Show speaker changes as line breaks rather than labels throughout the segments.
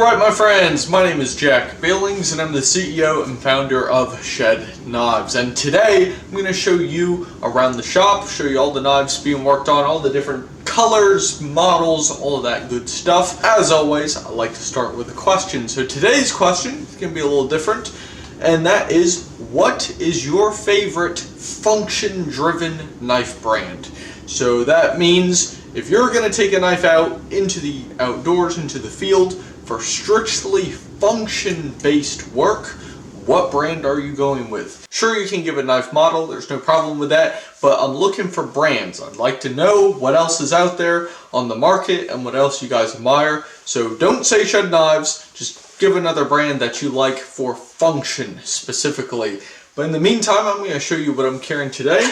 Alright my friends, my name is Jack Billings and I'm the CEO and founder of Shed Knives, and today I'm going to show you around the shop, show you all the knives being worked on, all the different colors, models, all of that good stuff. As always, I like to start with a question. So today's question is going to be a little different, and that is, what is your favorite function-driven knife brand? So that means if you're going to take a knife out into the outdoors, into the field, for strictly function-based work, what brand are you going with? Sure, you can give a knife model, there's no problem with that, but I'm looking for brands. I'd like to know what else is out there on the market and what else you guys admire. So don't say Shed Knives, just give another brand that you like for function specifically. But in the meantime, I'm going to show you what I'm carrying today.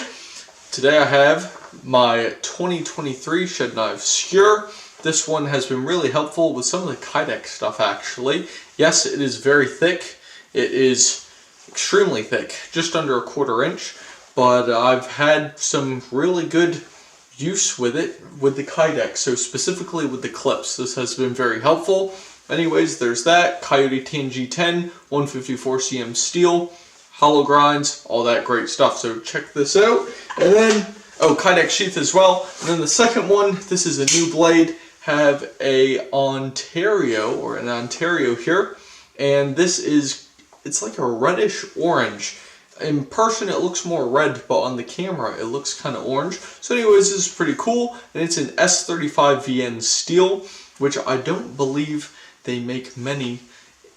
Today I have my 2023 Shed Knives Skewer. This one has been really helpful with some of the Kydex stuff actually. Yes, it is very thick. It is extremely thick, just under a 1/4 inch, but I've had some really good use with it with the Kydex, so specifically with the clips. This has been very helpful. Anyways, there's that. Coyote Tan G10, 154 cm steel, hollow grinds, all that great stuff. So check this out. And then, Kydex sheath as well. And then the second one, this is a new blade. Have an Ontario here, and this is, it's like a reddish orange. In person it looks more red, but on the camera it looks kind of orange. So anyways, this is pretty cool, and it's an S35VN steel, which I don't believe they make many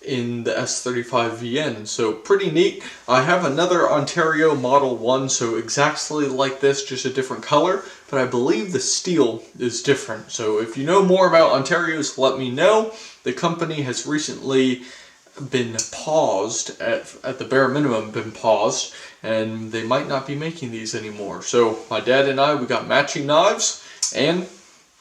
in the S35VN, so pretty neat. I have another Ontario Model 1, so exactly like this, just a different color, but I believe the steel is different. So if you know more about Ontarios, let me know. The company has recently been paused, at the bare minimum been paused, and they might not be making these anymore. So my dad and I, we got matching knives, and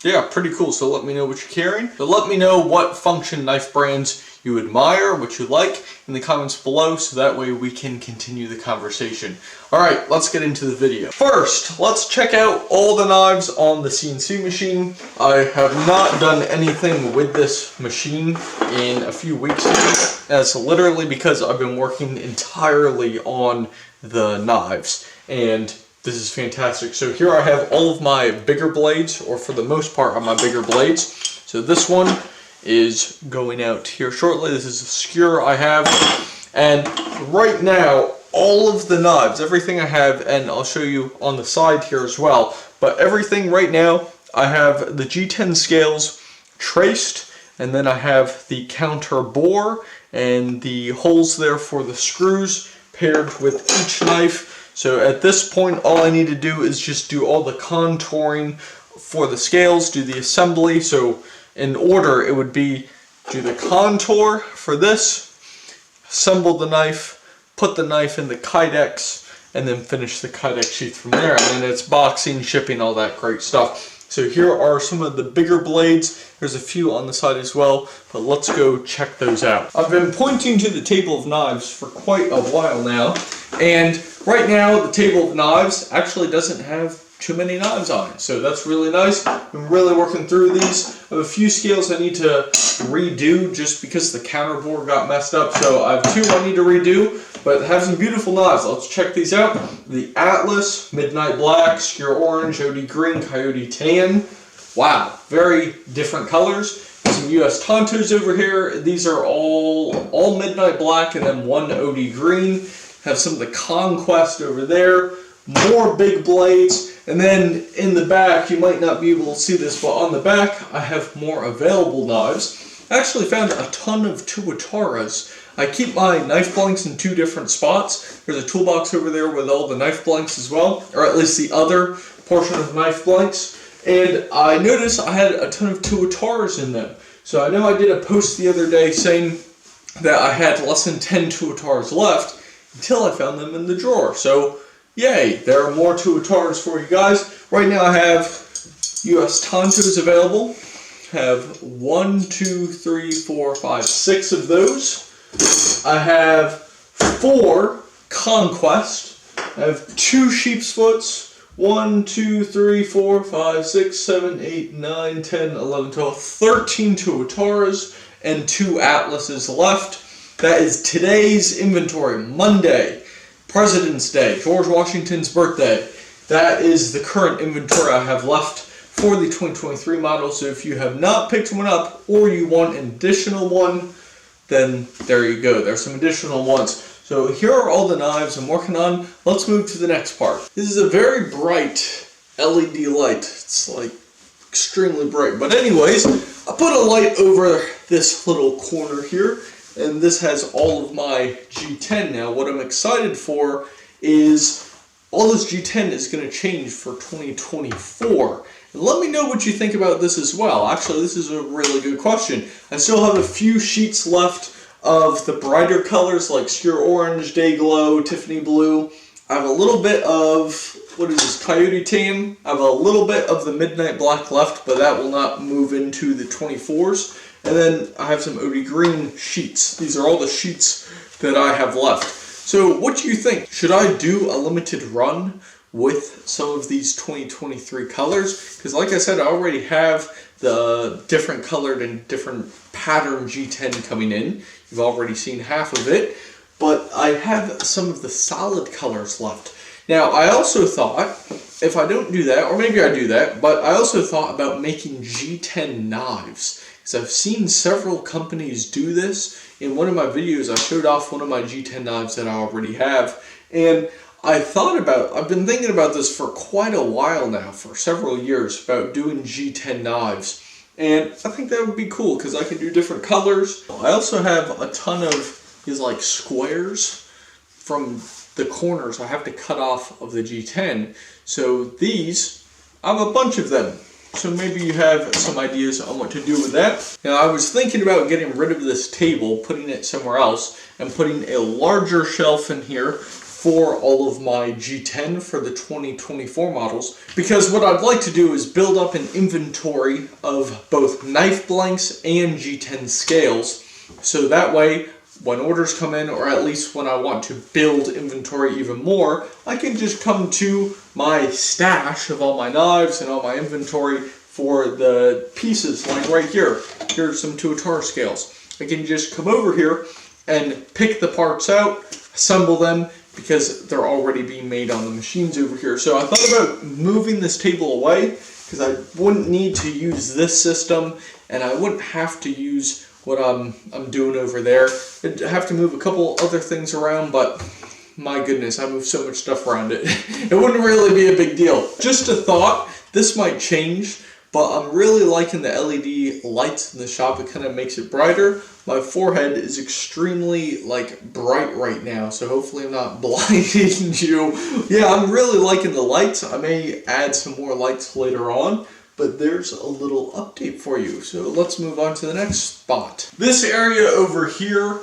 yeah, pretty cool. So let me know what you're carrying. But let me know what function knife brands you admire, what you like, in the comments below, so that way we can continue the conversation. Alright, let's get into the video. First, let's check out all the knives on the CNC machine. I have not done anything with this machine in a few weeks now. That's literally because I've been working entirely on the knives, and this is fantastic. So here I have all of my bigger blades, or for the most part on my bigger blades. So this one is going out here shortly. This is a skewer I have, and right now all of the knives, everything I have, and I'll show you on the side here as well, but everything right now, I have the G10 scales traced, and then I have the counter bore and the holes there for the screws paired with each knife. So at this point all I need to do is just do all the contouring for the scales, do the assembly. So in order, it would be do the contour for this, assemble the knife, put the knife in the Kydex, and then finish the Kydex sheath from there. And then it's boxing, shipping, all that great stuff. So here are some of the bigger blades. There's a few on the side as well, but let's go check those out. I've been pointing to the table of knives for quite a while now, and right now the table of knives actually doesn't have too many knives on it, so that's really nice. I'm really working through these. I have a few scales I need to redo just because the counter bore got messed up, so I have 2 I need to redo, but I have some beautiful knives. Let's check these out. The Atlas, Midnight Black, Skewer Orange, OD Green, Coyote Tan. Wow, very different colors. Some US Tontos over here. These are all Midnight Black, and then 1 OD Green. Have some of the Conquest over there. More big blades. And then in the back, you might not be able to see this, but on the back I have more available knives. I actually found a ton of Tuataras. I keep my knife blanks in 2 different spots. There's a toolbox over there with all the knife blanks as well, or at least the other portion of knife blanks. And I noticed I had a ton of Tuataras in them. So I know I did a post the other day saying that I had less than 10 Tuataras left until I found them in the drawer. So yay, there are more Tuataras for you guys. Right now I have US Tontos available. Have 1, 2, 3, 4, 5, 6 of those. I have 4 Conquest. I have 2 Sheep's Foots. 1, 2, 3, 4, 5, 6, 7, 8, 9, 10, 11, 12, 13 Tuataras, and 2 Atlases left. That is today's inventory, Monday, President's Day, George Washington's birthday. That is the current inventory I have left for the 2023 model. So if you have not picked one up or you want an additional one, then there you go. There's some additional ones. So here are all the knives I'm working on. Let's move to the next part. This is a very bright LED light. It's like extremely bright. But anyways, I put a light over this little corner here, and this has all of my G10 now. What I'm excited for is all this G10 is going to change for 2024. And let me know what you think about this as well. Actually, this is a really good question. I still have a few sheets left of the brighter colors like Skure Orange, Day Glow, Tiffany Blue. I have a little bit of, what is this, Coyote Tan. I have a little bit of the Midnight Black left, but that will not move into the 24s. And then I have some OD Green sheets. These are all the sheets that I have left. So what do you think? Should I do a limited run with some of these 2023 colors? Because like I said, I already have the different colored and different pattern G10 coming in. You've already seen half of it, but I have some of the solid colors left. Now, I also thought, if I don't do that, or maybe I do that, but I also thought about making G10 knives. Because I've seen several companies do this. In one of my videos, I showed off one of my G10 knives that I already have. And I've been thinking about this for quite a while now, for several years, about doing G10 knives. And I think that would be cool, because I can do different colors. I also have a ton of these like squares from the corners I have to cut off of the G10. So these, I have a bunch of them. So maybe you have some ideas on what to do with that. Now I was thinking about getting rid of this table, putting it somewhere else, and putting a larger shelf in here for all of my G10 for the 2024 models. Because what I'd like to do is build up an inventory of both knife blanks and G10 scales. So that way, when orders come in, or at least when I want to build inventory even more, I can just come to my stash of all my knives and all my inventory for the pieces, like right here. Here's some Tuatara scales. I can just come over here and pick the parts out, assemble them, because they're already being made on the machines over here. So I thought about moving this table away, because I wouldn't need to use this system, and I wouldn't have to use what I'm doing over there. I'd have to move a couple other things around, but my goodness, I move so much stuff around it. It wouldn't really be a big deal. Just a thought, this might change, but I'm really liking the LED lights in the shop. It kind of makes it brighter. My forehead is extremely bright right now, so hopefully I'm not blinding you. Yeah, I'm really liking the lights. I may add some more lights later on, but there's a little update for you. So let's move on to the next spot. This area over here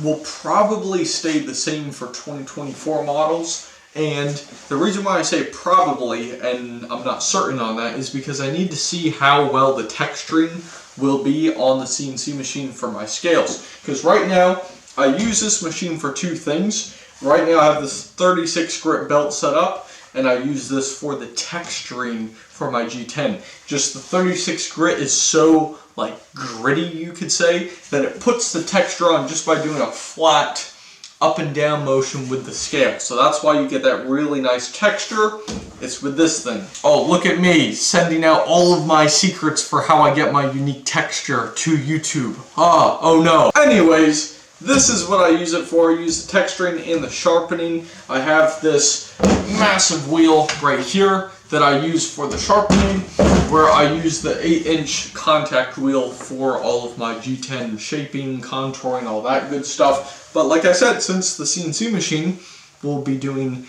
will probably stay the same for 2024 models. And the reason why I say probably, and I'm not certain on that, is because I need to see how well the texturing will be on the CNC machine for my scales. Because right now, I use this machine for two things. Right now I have this 36 grit belt set up, and I use this for the texturing for my G10. Just the 36 grit is so gritty, you could say, that it puts the texture on just by doing a flat up and down motion with the scale. So that's why you get that really nice texture. It's with this thing. Oh, look at me sending out all of my secrets for how I get my unique texture to YouTube. Oh no. Anyways, this is what I use it for. I use the texturing and the sharpening. I have this massive wheel right here that I use for the sharpening, where I use the 8-inch contact wheel for all of my G10 shaping, contouring, all that good stuff. But like I said, since the CNC machine will be doing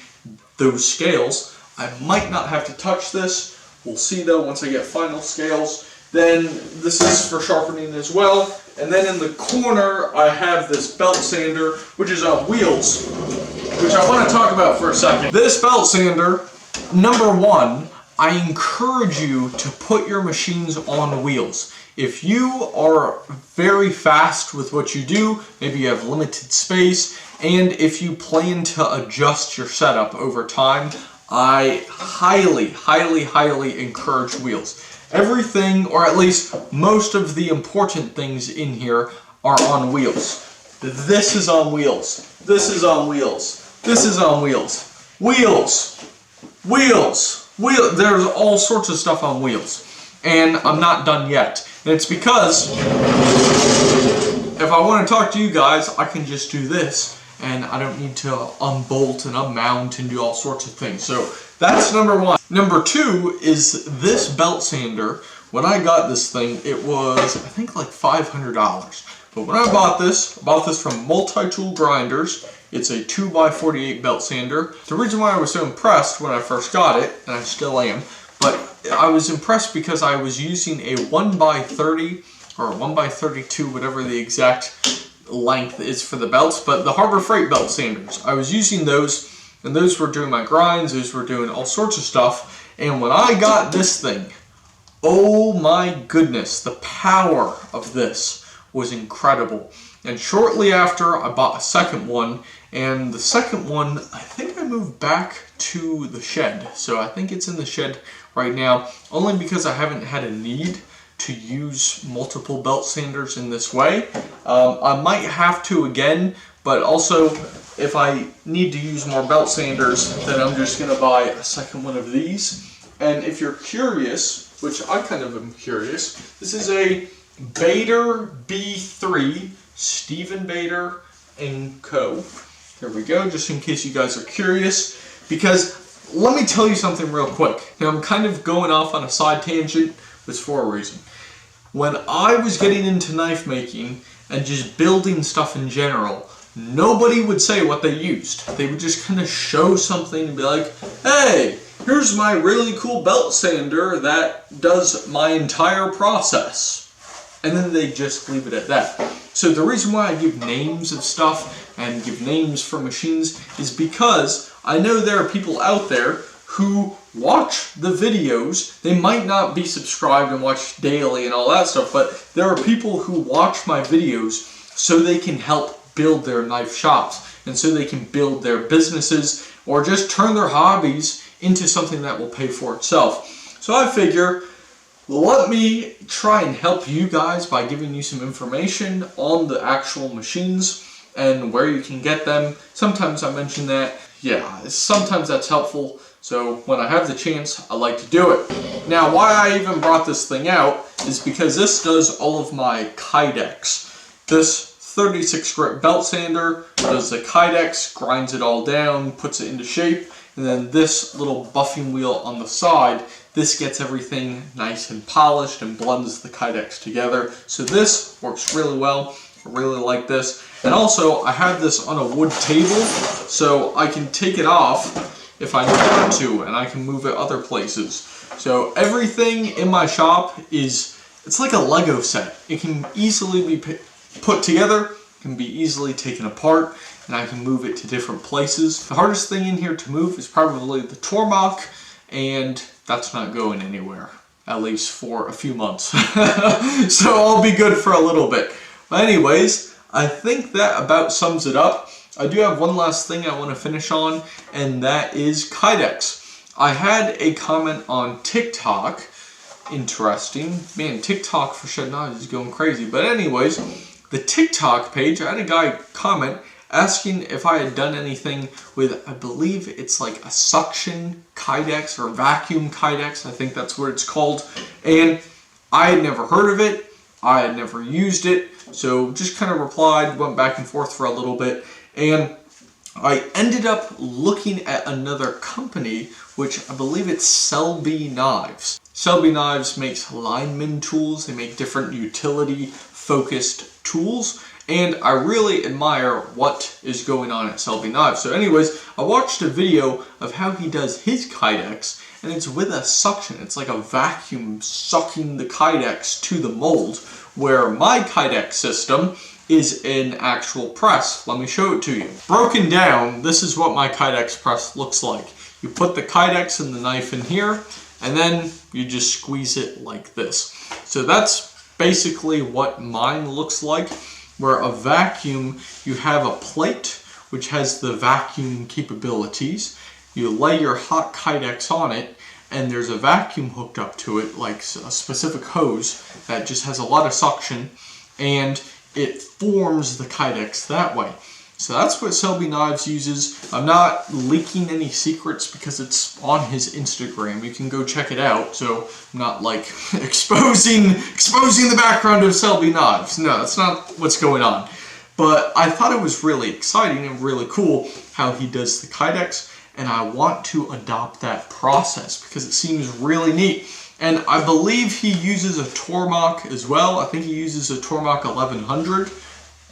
those scales, I might not have to touch this. We'll see though once I get final scales. Then this is for sharpening as well. And then in the corner, I have this belt sander, which is on wheels, which I want to talk about for a second. This belt sander, number one, I encourage you to put your machines on wheels. If you are very fast with what you do, maybe you have limited space, and if you plan to adjust your setup over time, I highly, highly, highly encourage wheels. Everything, or at least most of the important things in here, are on wheels. This is on wheels. This is on wheels. This is on wheels. Wheels. Wheels. There's all sorts of stuff on wheels. And I'm not done yet. And it's because if I want to talk to you guys, I can just do this. And I don't need to unbolt and unmount and do all sorts of things. So that's number one. Number two is this belt sander. When I got this thing, it was, I think, like $500. But when I bought this from Multi-Tool Grinders. It's a 2x48 belt sander. The reason why I was so impressed when I first got it, and I still am, but I was impressed because I was using a 1x30 or 1x32, whatever the exact length is for the belts, but the Harbor Freight belt sanders. I was using those, and those were doing my grinds, those were doing all sorts of stuff, and when I got this thing, oh my goodness, the power of this was incredible. And shortly after, I bought a second one, and the second one, I think I moved back to the shed. So I think it's in the shed right now, only because I haven't had a need to use multiple belt sanders in this way. I might have to again, but also if I need to use more belt sanders, then I'm just going to buy a second one of these. And if you're curious, which I kind of am curious, this is a Bader B3, Stephen Bader and Co. There we go, just in case you guys are curious, because let me tell you something real quick. Now I'm kind of going off on a side tangent, but it's for a reason. When I was getting into knife making and just building stuff in general, nobody would say what they used. They would just kind of show something and be like, hey, here's my really cool belt sander that does my entire process. And then they just leave it at that. So the reason why I give names of stuff and give names for machines is because I know there are people out there who watch the videos. They might not be subscribed and watch daily and all that stuff, but there are people who watch my videos so they can help build their knife shops and so they can build their businesses or just turn their hobbies into something that will pay for itself. So I figure, let me try and help you guys by giving you some information on the actual machines and where you can get them. Sometimes I mention that. Yeah, sometimes that's helpful. So when I have the chance, I like to do it. Now, why I even brought this thing out is because this does all of my Kydex. This 36 grit belt sander does the Kydex, grinds it all down, puts it into shape, and then this little buffing wheel on the side, this gets everything nice and polished and blends the Kydex together. So this works really well. I really like this. And also, I have this on a wood table, so I can take it off if I want to, and I can move it other places. So everything in my shop it's like a Lego set. It can easily be put together, can be easily taken apart, and I can move it to different places. The hardest thing in here to move is probably the Tormach, and that's not going anywhere, at least for a few months. So I'll be good for a little bit. But anyways, I think that about sums it up. I do have one last thing I want to finish on, and that is Kydex. I had a comment on TikTok. Interesting. Man, TikTok for Shed Knives is going crazy. But anyways, the TikTok page, I had a guy comment asking if I had done anything with, I believe it's like a suction Kydex or vacuum Kydex. I think that's what it's called. And I had never heard of it. I had never used it. So just kind of replied, went back and forth for a little bit. And I ended up looking at another company, which I believe it's Selby Knives. Selby Knives makes lineman tools. They make different utility-focused tools. And I really admire what is going on at Selby Knives. So anyways, I watched a video of how he does his Kydex, and it's with a suction. It's like a vacuum sucking the Kydex to the mold, where my Kydex system is an actual press. Let me show it to you. Broken down, this is what my Kydex press looks like. You put the Kydex and the knife in here, and then you just squeeze it like this. So that's basically what mine looks like. Where a vacuum, you have a plate which has the vacuum capabilities. You lay your hot Kydex on it, and there's a vacuum hooked up to it, like a specific hose that just has a lot of suction, and it forms the kydex that way. So that's what Selby Knives uses. I'm not leaking any secrets because it's on his Instagram. You can go check it out. So I'm not like exposing the background of Selby Knives. No, that's not what's going on. But I thought it was really exciting and really cool how he does the kydex, and I want to adopt that process because it seems really neat. And I believe he uses a Tormach as well. I think he uses a Tormach 1100.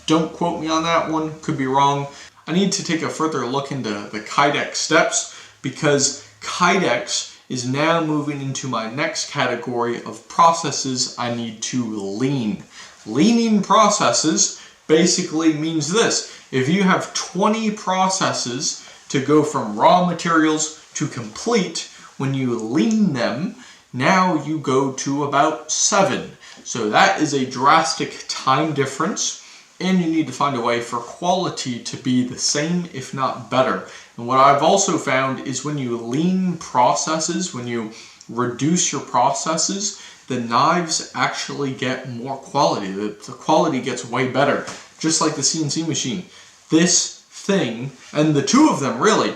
Don't quote me on that one, could be wrong. I need to take a further look into the kydex steps because kydex is now moving into my next category of processes I need to lean. Leaning processes basically means this: if you have 20 processes to go from raw materials to complete, when you lean them, now you go to about 7. So that is a drastic time difference. And you need to find a way for quality to be the same, if not better. And what I've also found is when you lean processes, when you reduce your processes, the knives actually get more quality. The quality gets way better, just like the CNC machine. This thing, and the two of them really,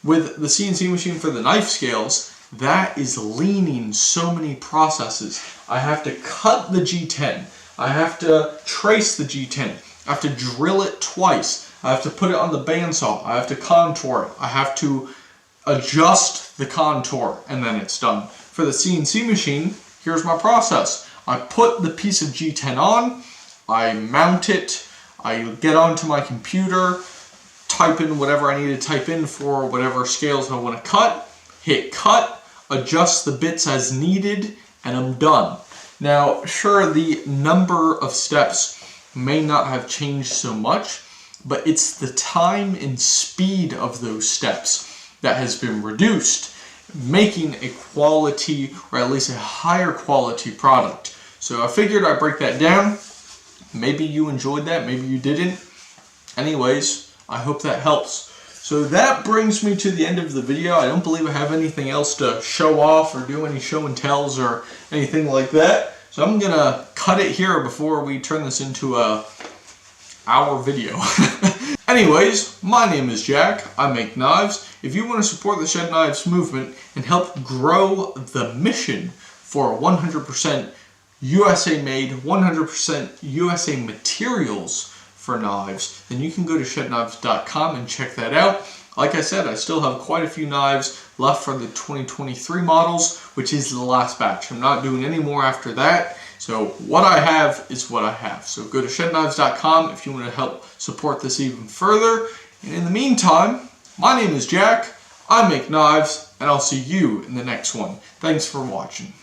with the CNC machine for the knife scales, that is leaning so many processes. I have to cut the G10. I have to trace the G10. I have to drill it twice. I have to put it on the bandsaw. I have to contour it. I have to adjust the contour, and then it's done. For the CNC machine, here's my process. I put the piece of G10 on, I mount it, I get onto my computer, type in whatever I need to type in for whatever scales I want to cut, hit cut, adjust the bits as needed, and I'm done. Now, sure, the number of steps may not have changed so much, but it's the time and speed of those steps that has been reduced, making a quality, or at least a higher quality product. So I figured I'd break that down. Maybe you enjoyed that, maybe you didn't. Anyways, I hope that helps. So that brings me to the end of the video. I don't believe I have anything else to show off or do any show and tells or anything like that. So I'm gonna cut it here before we turn this into a hour video. Anyways, my name is Jack. I make knives. If you want to support the Shed Knives movement and help grow the mission for 100% USA made, 100% USA materials for knives, then you can go to shedknives.com and check that out. Like I said, I still have quite a few knives left for the 2023 models, which is the last batch. I'm not doing any more after that. So what I have is what I have. So go to shedknives.com if you want to help support this even further. And in the meantime, my name is Jack. I make knives, and I'll see you in the next one. Thanks for watching.